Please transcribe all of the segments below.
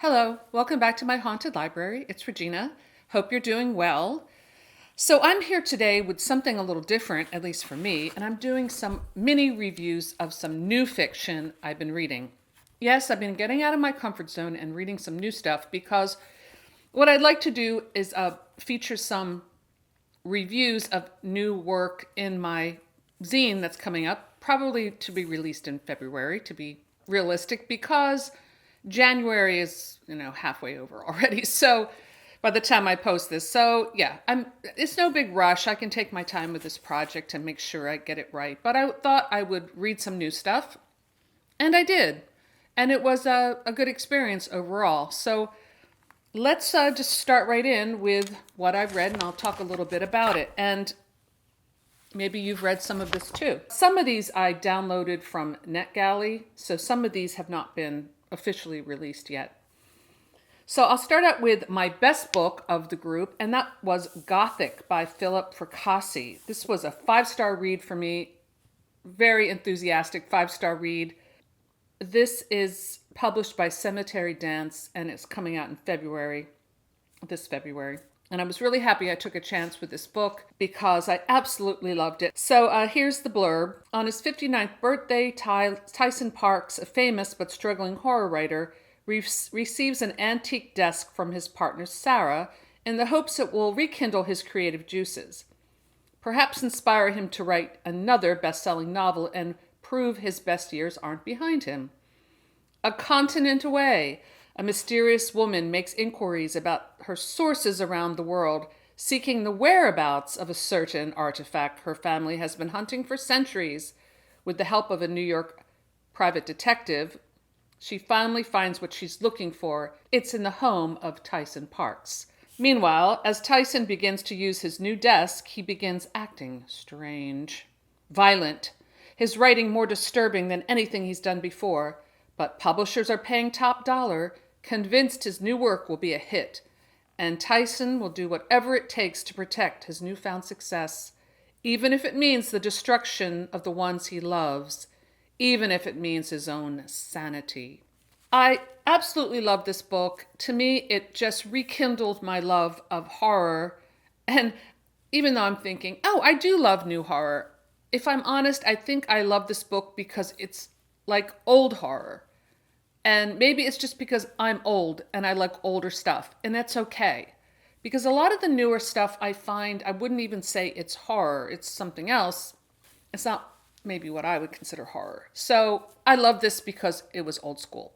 Hello, welcome back to my haunted library. It's Regina. Hope you're doing well. So, I'm here today with something a little different, at least for me, and I'm doing some mini reviews of some new fiction I've been reading. Yes, I've been getting out of my comfort zone and reading some new stuff because what I'd like to do is feature some reviews of new work in my zine that's coming up, probably to be released in February, to be realistic, because January is, halfway over already. So by the time I post this, it's no big rush. I can take my time with this project and make sure I get it right. But I thought I would read some new stuff, and I did. And it was a good experience overall. So let's just start right in with what I've read, and I'll talk a little bit about it. And maybe you've read some of this too. Some of these I downloaded from NetGalley, so some of these have not been officially released yet. So I'll start out with my best book of the group, and that was Gothic by Philip Fracassi. This was a 5-star read for me, very enthusiastic 5-star read. This is published by Cemetery Dance, and it's coming out in this February. And I was really happy I took a chance with this book because I absolutely loved it. So here's the blurb. On his 59th birthday, Tyson Parks, a famous but struggling horror writer, receives an antique desk from his partner Sarah in the hopes it will rekindle his creative juices. Perhaps inspire him to write another best-selling novel and prove his best years aren't behind him. A continent away, a mysterious woman makes inquiries about her sources around the world, seeking the whereabouts of a certain artifact her family has been hunting for centuries. With the help of a New York private detective, she finally finds what she's looking for. It's in the home of Tyson Parks. Meanwhile, as Tyson begins to use his new desk, he begins acting strange, violent, his writing more disturbing than anything he's done before. But publishers are paying top dollar, convinced his new work will be a hit, and Tyson will do whatever it takes to protect his newfound success, even if it means the destruction of the ones he loves, even if it means his own sanity. I absolutely love this book. To me, it just rekindled my love of horror, and even though I'm thinking, I do love new horror, if I'm honest, I think I love this book because it's like old horror. And maybe it's just because I'm old and I like older stuff, and that's okay. Because a lot of the newer stuff I find, I wouldn't even say it's horror, it's something else. It's not maybe what I would consider horror. So I love this because it was old school.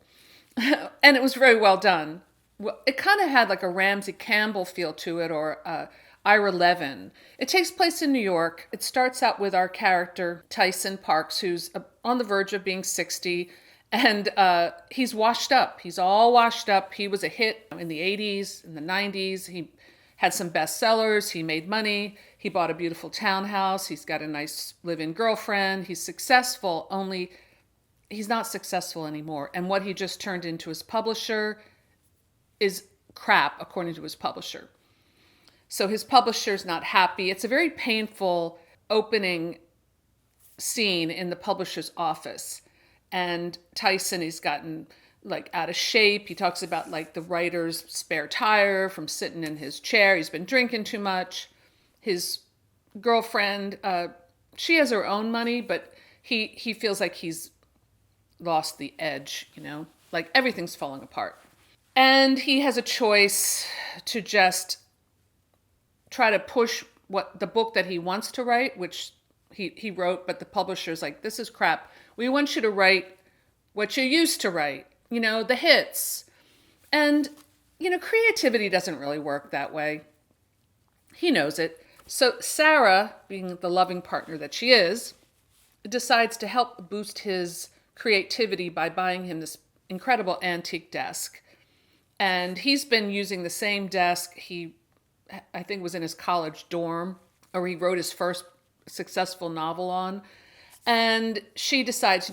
And it was very well done. Well, it kind of had like a Ramsey Campbell feel to it, or Ira Levin. It takes place in New York. It starts out with our character, Tyson Parks, who's on the verge of being 60, and he's washed up. He's all washed up. He was a hit in the 80s, in the 90s. He had some bestsellers. He made money. He bought a beautiful townhouse. He's got a nice live-in girlfriend. He's successful, only he's not successful anymore. And what he just turned into his publisher is crap, according to his publisher. So his publisher's not happy. It's a very painful opening scene in the publisher's office. And Tyson, he's gotten like out of shape. He talks about like the writer's spare tire from sitting in his chair. He's been drinking too much. His girlfriend, she has her own money, but he feels like he's lost the edge, like everything's falling apart. And he has a choice to just try to push what the book that he wants to write, which he wrote, but the publisher's like, this is crap. We want you to write what you used to write, the hits. And, creativity doesn't really work that way. He knows it. So Sarah, being the loving partner that she is, decides to help boost his creativity by buying him this incredible antique desk. And he's been using the same desk I think was in his college dorm, or he wrote his first successful novel on. And she decides,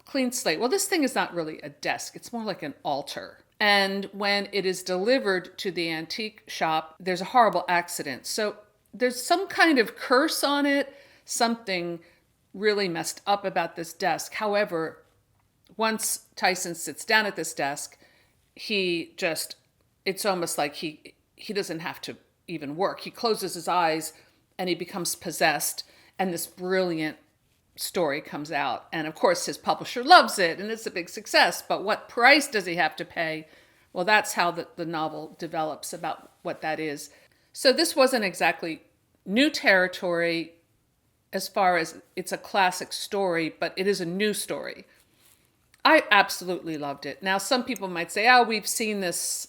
clean slate. Well, this thing is not really a desk. It's more like an altar. And when it is delivered to the antique shop, there's a horrible accident. So there's some kind of curse on it, something really messed up about this desk. However, once Tyson sits down at this desk, he just, it's almost like he doesn't have to even work. He closes his eyes and he becomes possessed, and this brilliant story comes out. And of course, his publisher loves it and it's a big success. But what price does he have to pay? Well, that's how the novel develops about what that is. So this wasn't exactly new territory as far as it's a classic story, but it is a new story. I absolutely loved it. Now, some people might say, oh, we've seen this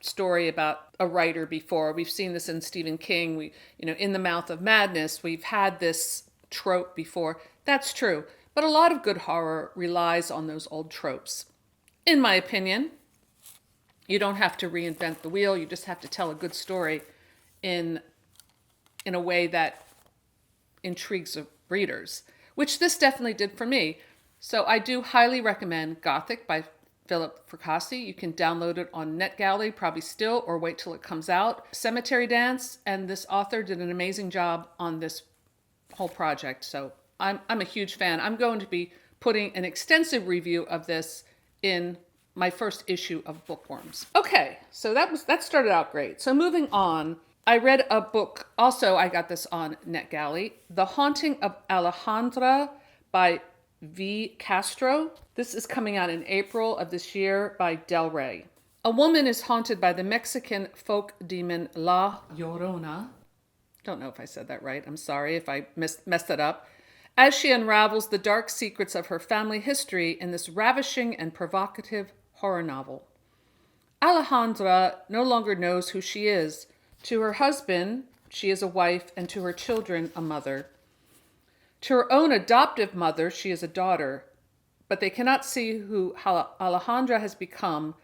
story about a writer before. We've seen this in Stephen King. In The Mouth of Madness, we've had this trope before. That's true. But a lot of good horror relies on those old tropes. In my opinion, you don't have to reinvent the wheel. You just have to tell a good story in a way that intrigues readers, which this definitely did for me. So I do highly recommend Gothic by Philip Fracassi. You can download it on NetGalley, probably still, or wait till it comes out. Cemetery Dance, and this author did an amazing job on this whole project. So I'm a huge fan. I'm going to be putting an extensive review of this in my first issue of Bookworms. Okay, so that started out great. So moving on, I read a book, also I got this on NetGalley, The Haunting of Alejandra by V. Castro. This is coming out in April of this year by Del Rey. A woman is haunted by the Mexican folk demon La Llorona. Don't know if I said that right. I'm sorry if I messed that up. As she unravels the dark secrets of her family history in this ravishing and provocative horror novel. Alejandra no longer knows who she is. To her husband, she is a wife, and to her children, a mother. To her own adoptive mother, she is a daughter, but they cannot see who Alejandra has become,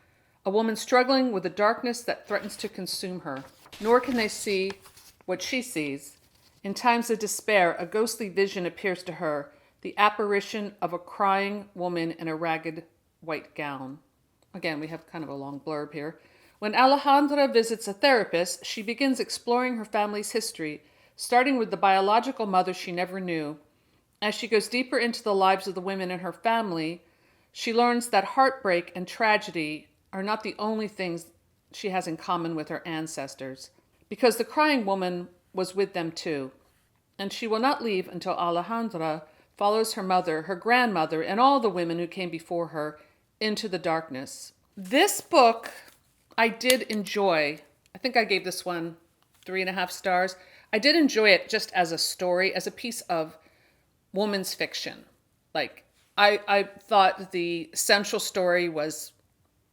a woman struggling with a darkness that threatens to consume her. Nor can they see what she sees. In times of despair, a ghostly vision appears to her, the apparition of a crying woman in a ragged white gown. Again, we have kind of a long blurb here. When Alejandra visits a therapist, she begins exploring her family's history, starting with the biological mother she never knew. As she goes deeper into the lives of the women in her family, she learns that heartbreak and tragedy are not the only things she has in common with her ancestors, because the crying woman was with them too. And she will not leave until Alejandra follows her mother, her grandmother, and all the women who came before her into the darkness. This book I did enjoy. I think I gave this one 3.5 stars. I did enjoy it just as a story, as a piece of woman's fiction. Like, I thought the central story was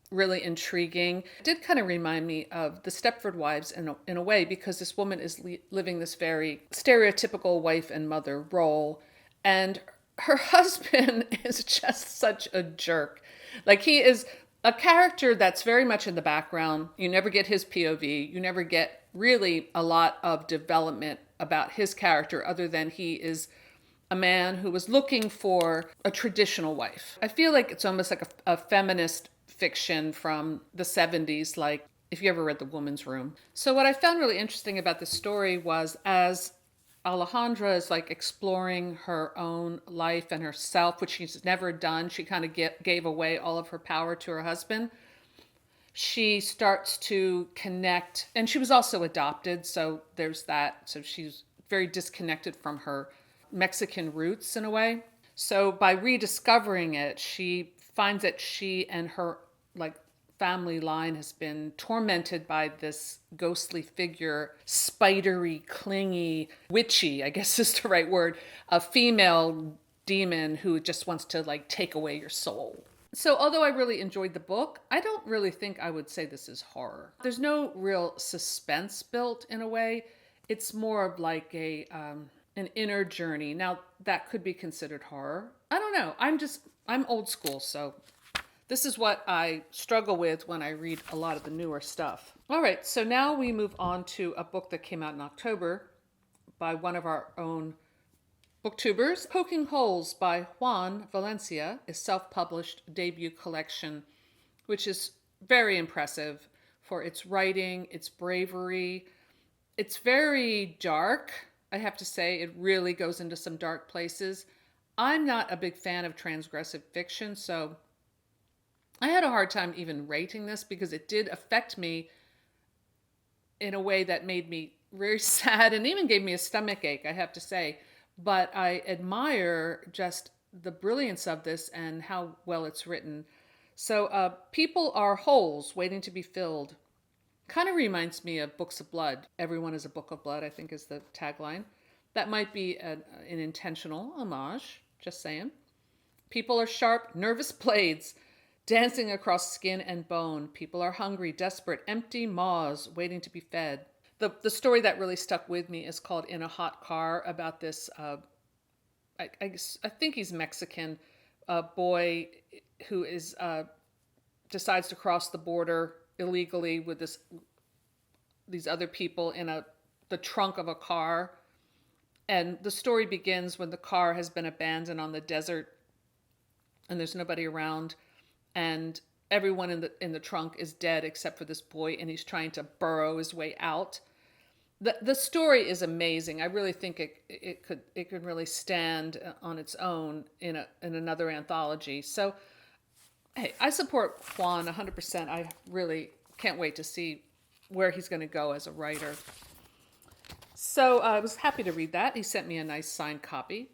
really intriguing. It did kind of remind me of the Stepford Wives in a way, because this woman is living this very stereotypical wife and mother role, and her husband is just such a jerk. Like, he is a character that's very much in the background. You never get his POV. You never get really a lot of development about his character, other than he is a man who was looking for a traditional wife. I feel like it's almost like a feminist fiction from the 70s, like if you ever read The Woman's Room. So what I found really interesting about this story was, as Alejandra is like exploring her own life and herself, which she's never done, she kind of gave away all of her power to her husband. She starts to connect, and she was also adopted, so there's that. So she's very disconnected from her Mexican roots in a way. So by rediscovering it, she finds that she and her family line has been tormented by this ghostly figure, spidery, clingy, witchy, I guess is the right word, a female demon who just wants to take away your soul. So although I really enjoyed the book, I don't really think I would say this is horror. There's no real suspense built in a way. It's more of like an inner journey. Now that could be considered horror. I don't know. I'm old school, so this is what I struggle with when I read a lot of the newer stuff. All right, so now we move on to a book that came out in October by one of our own booktubers. Poking Holes by Juan, Valencia, is self-published debut collection, which is very impressive for its writing, its bravery. It's very dark, I have to say. It really goes into some dark places. I'm not a big fan of transgressive fiction, so I had a hard time even rating this because it did affect me in a way that made me very sad and even gave me a stomach ache, I have to say. But I admire just the brilliance of this and how well it's written. So, people are holes waiting to be filled. Kind of reminds me of Books of Blood. Everyone is a book of blood, I think is the tagline. That might be an intentional homage, just saying. People are sharp, nervous blades dancing across skin and bone. People are hungry, desperate, empty maws waiting to be fed. The story that really stuck with me is called In a Hot Car, about this, I think he's Mexican, boy who is decides to cross the border illegally with these other people in the trunk of a car. And the story begins when the car has been abandoned on the desert and there's nobody around, and everyone in the trunk is dead except for this boy, and he's trying to burrow his way out. The story is amazing. I really think it could really stand on its own in another anthology. So hey, I support Juan 100%. I really can't wait to see where he's going to go as a writer. So I was happy to read that. He sent me a nice signed copy.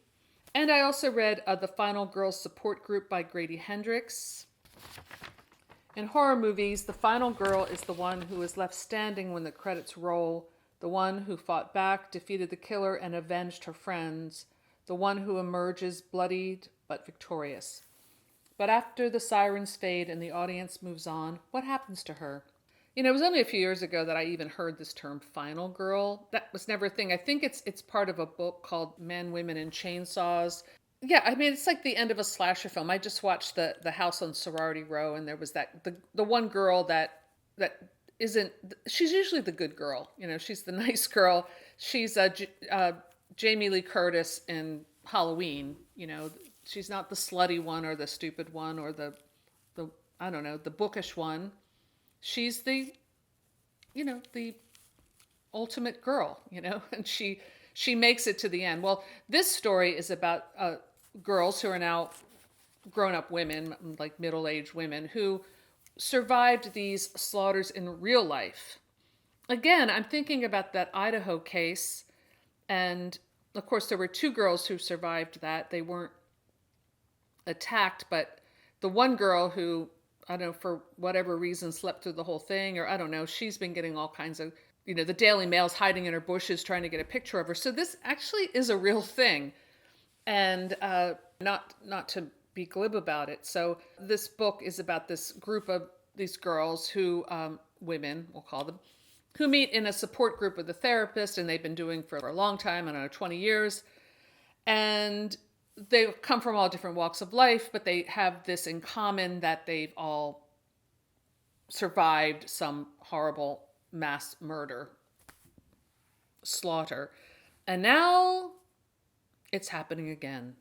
And I also read The Final Girls Support Group by Grady Hendrix. In horror movies, the final girl is the one who is left standing when the credits roll, the one who fought back, defeated the killer, and avenged her friends, the one who emerges bloodied but victorious. But after the sirens fade and the audience moves on, what happens to her? You know, it was only a few years ago that I even heard this term final girl. That was never a thing. I think it's part of a book called Men, Women, and Chainsaws. Yeah, I mean, it's like the end of a slasher film. I just watched the House on Sorority Row, and there was the one girl that isn't, she's usually the good girl. You know, she's the nice girl. She's Jamie Lee Curtis in Halloween. You know, she's not the slutty one or the stupid one or the I don't know, the bookish one. She's the ultimate girl, and she makes it to the end. Well, this story is about girls who are now grown-up women, like middle-aged women, who survived these slaughters in real life. Again, I'm thinking about that Idaho case, and of course there were two girls who survived that. They weren't attacked, but the one girl who, I don't know, for whatever reason, slept through the whole thing, or I don't know, she's been getting all kinds of, the Daily Mail's hiding in her bushes trying to get a picture of her. So this actually is a real thing, and not to be glib about it. So this book is about this group of these girls who, women, we'll call them, who meet in a support group with a therapist, and they've been doing for a long time, I don't know, 20 years. And they come from all different walks of life, but they have this in common, that they've all survived some horrible mass murder, slaughter. And now it's happening again.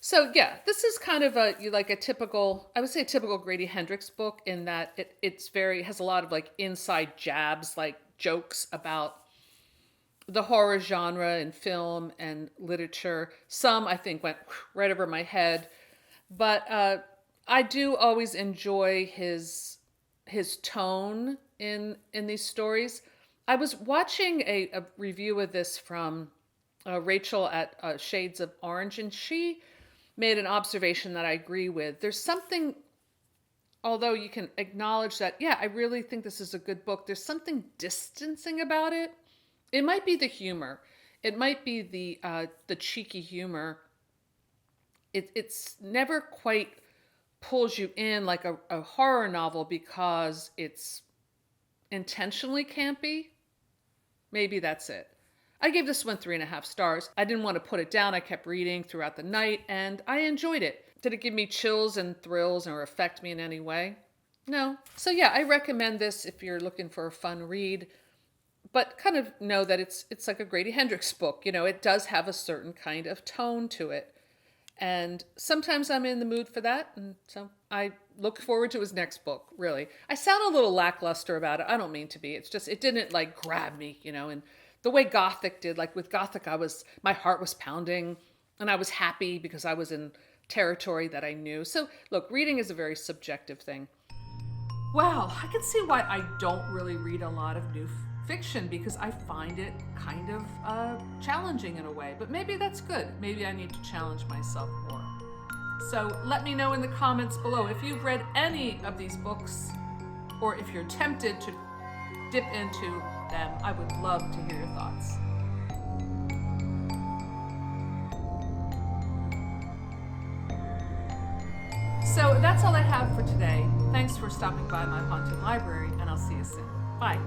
So yeah, this is kind of a typical, I would say a typical Grady Hendrix book, in that it's has a lot of like inside jabs, like jokes about the horror genre in film and literature. Some I think went right over my head, but I do always enjoy his tone in these stories. I was watching a review of this from Rachel at Shades of Orange, and she made an observation that I agree with. There's something, although you can acknowledge that, yeah, I really think this is a good book, there's something distancing about it. It might be the humor. It might be the cheeky humor. It's never quite pulls you in like a horror novel because it's intentionally campy. Maybe that's it. I gave this one 3.5 stars. I didn't want to put it down. I kept reading throughout the night, and I enjoyed it. Did it give me chills and thrills or affect me in any way? No. So yeah, I recommend this if you're looking for a fun read, but kind of know that it's like a Grady Hendrix book. It does have a certain kind of tone to it. And sometimes I'm in the mood for that, and so I look forward to his next book, really. I sound a little lackluster about it. I don't mean to be. It's just, it didn't like grab me, and the way Gothic did. Like with Gothic, my heart was pounding, and I was happy because I was in territory that I knew. So look, reading is a very subjective thing. Well, I can see why I don't really read a lot of new fiction, because I find it kind of challenging in a way. But maybe that's good. Maybe I need to challenge myself more. So let me know in the comments below if you've read any of these books, or if you're tempted to dip into them. I would love to hear your thoughts. So that's all I have for today. Thanks for stopping by my haunted library, and I'll see you soon. Bye.